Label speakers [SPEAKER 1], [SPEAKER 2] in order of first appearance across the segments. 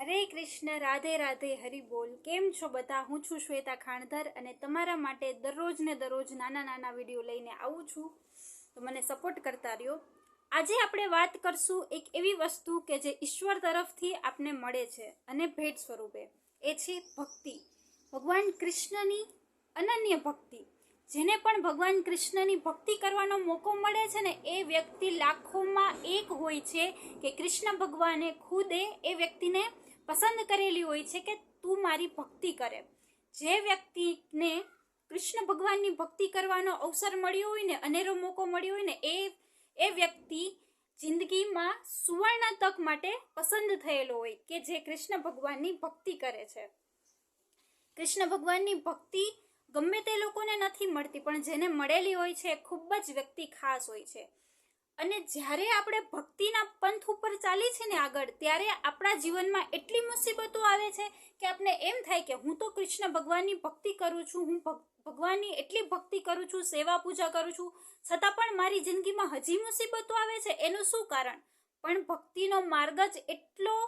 [SPEAKER 1] હરે કૃષ્ણ, રાધે રાધે, હરિ બોલ. કેમ છો બધા? હું છું શ્વેતા ખાણધર અને તમારા માટે દરરોજ ને દરરોજ નાના નાના વિડીયો લઈને આવું છું, તો મને સપોર્ટ કરતા રહ્યો. આજે આપણે વાત કરશું એક એવી વસ્તુ કે જે ઈશ્વર તરફથી આપને મળે છે અને ભેટ સ્વરૂપે. એ છે ભક્તિ. ભગવાન કૃષ્ણની અનન્ય ભક્તિ. જેને પણ ભગવાન કૃષ્ણની ભક્તિ કરવાનો મોકો મળે છે ને, એ વ્યક્તિ લાખોમાં એક હોય છે કે કૃષ્ણ ભગવાને ખુદે એ વ્યક્તિને પસંદ કરેલી હોય છે કે તું મારી ભક્તિ કરે. જે વ્યક્તિને કૃષ્ણ ભગવાનની ભક્તિ કરવાનો અવસર મળ્યો હોય ને, અનેરો મોકો મળ્યો હોય ને, એ વ્યક્તિ જિંદગીમાં સુવર્ણ તક માટે પસંદ થયેલો હોય કે જે કૃષ્ણ ભગવાનની ભક્તિ કરે છે. કૃષ્ણ ભગવાનની ભક્તિ ગમે તે લોકોને નથી મળતી, પણ જેને મળેલી હોય છે એ ખૂબ જ વ્યક્તિ ખાસ હોય છે. અને જ્યારે આપણે ભક્તિના પંથ ઉપર ચાલી છે ને આગળ, ત્યારે આપણા જીવનમાં એટલી મુસીબતો આવે છે કે આપણે એમ થાય કે હું તો કૃષ્ણ ભગવાનની ભક્તિ કરું છું, હું ભગવાનની એટલી ભક્તિ કરું છું, સેવા પૂજા કરું છું, છતાં પણ મારી જિંદગીમાં હજી મુસીબતો આવે છે. એનું શું કારણ? પણ ભક્તિનો માર્ગ જ એટલો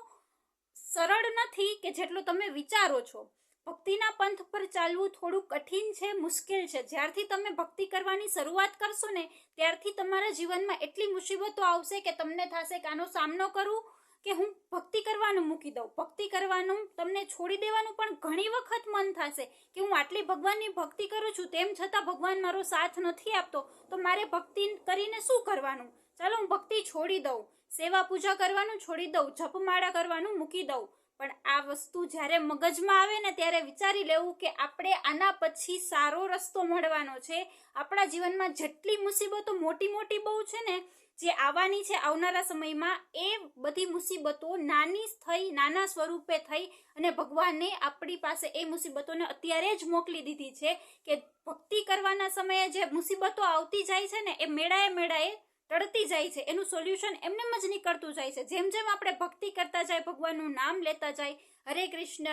[SPEAKER 1] સરળ નથી કે જેટલો તમે વિચારો છો. ભક્તિના પંથ પર ચાલવું થોડું કઠિન છે, મુશ્કેલ છે. જ્યારથી તમે ભક્તિ કરવાની શરૂઆત કરશો ને, ત્યારથી તમારા જીવનમાં એટલી મુસીબતો આવશે કે તમને થશે કે આનો સામનો કરું કે હું ભક્તિ કરવાનું મૂકી દઉં. ભક્તિ કરવાનું તમને છોડી દેવાનું પણ ઘણી વખત મન થશે કે હું આટલી ભગવાનની ભક્તિ કરું છું, તેમ છતાં ભગવાન મારો સાથ નથી આપતો, તો મારે ભક્તિ કરીને શું કરવાનું? ચાલો હું ભક્તિ છોડી દઉં, સેવા પૂજા કરવાનું છોડી દઉં, જપમાળા કરવાનું મૂકી દઉં. પણ આ વસ્તુ જ્યારે મગજમાં આવે ને, ત્યારે વિચારી લેવું કે આપણે આના પછી સારો રસ્તો મળવાનો છે. આપણા જીવનમાં જેટલી મુસીબતો મોટી મોટી બહુ છે ને, જે આવવાની છે આવનારા સમયમાં, એ બધી મુસીબતો નાના સ્વરૂપે થઈ અને ભગવાને આપણી પાસે એ મુસીબતોને અત્યારે જ મોકલી દીધી છે કે ભક્તિ કરવાના સમયે જે મુસીબતો આવતી જાય છે ને, એ મેળાએ ટળતી જાય છે. એનું સોલ્યુશન એમને જ નીકળતું જાય છે. જેમ જેમ આપણે ભક્તિ કરતા જાય, ભગવાનનું નામ લેતા જાય, હરે કૃષ્ણ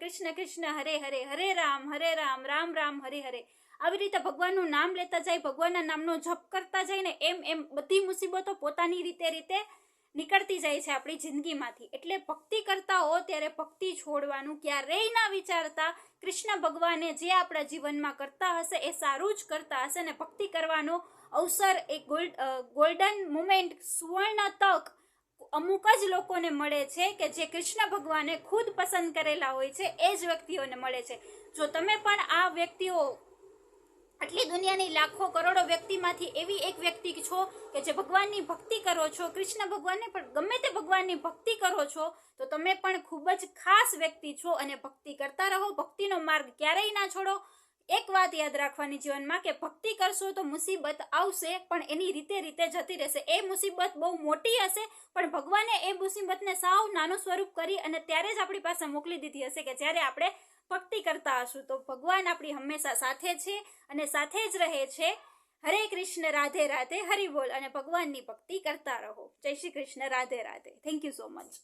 [SPEAKER 1] કૃષ્ણ કૃષ્ણ હરે હરે, હરે રામ રામ રામ હરે હરે, આવી રીતે ભગવાનનું નામ લેતા જાય, ભગવાનના નામનો જપ કરતા જાય ને, એમ બધી મુસીબતો પોતાની રીતે નીકળતી જાય છે આપણી જિંદગીમાંથી. એટલે ભક્તિ કરતા હો ત્યારે ભક્તિ છોડવાનું ક્યારેય ના વિચારતા. કૃષ્ણ ભગવાને જે આપણા જીવનમાં કરતા હશે એ સારું જ કરતા હશે ને. ભક્તિ કરવાનો અવસર, એક ગોલ્ડન મુમેન્ટ, સુવર્ણ તક અમુક જ લોકોને મળે છે કે જે કૃષ્ણ ભગવાને ખુદ પસંદ કરેલા હોય છે, એ જ વ્યક્તિઓને મળે છે. જો તમે પણ આ વ્યક્તિઓ, આટલી દુનિયાની લાખો કરોડો વ્યક્તિમાંથી એવી એક વ્યક્તિ છો કે જે ભગવાનની ભક્તિ કરો છો, કૃષ્ણ ભગવાનને પણ ગમે તે ભગવાનની ભક્તિ કરો છો, તો તમે પણ ખૂબ જ ખાસ વ્યક્તિ છો અને ભક્તિ કરતા રહો. ભક્તિનો માર્ગ ક્યારેય ના છોડો. એક વાત યાદ રાખવાની જીવનમાં કે ભક્તિ કરશો તો મુસીબત આવશે, પણ એની રીતે જતી રહેશે. એ મુસીબત બહુ મોટી હશે, પણ ભગવાને એ મુસીબતને સાવ નાનું સ્વરૂપ કરી અને ત્યારે જ આપણી પાસે મોકલી દીધી હશે કે જ્યારે આપણે ભક્તિ કરતા હશું. તો ભગવાન આપણી હંમેશા સાથે છે અને સાથે જ રહે છે. હરે કૃષ્ણ, રાધે રાધે, હરિ બોલ. અને ભગવાનની ભક્તિ કરતા રહો. જય Shri Krishna, Radhe Radhe. Thank you so much.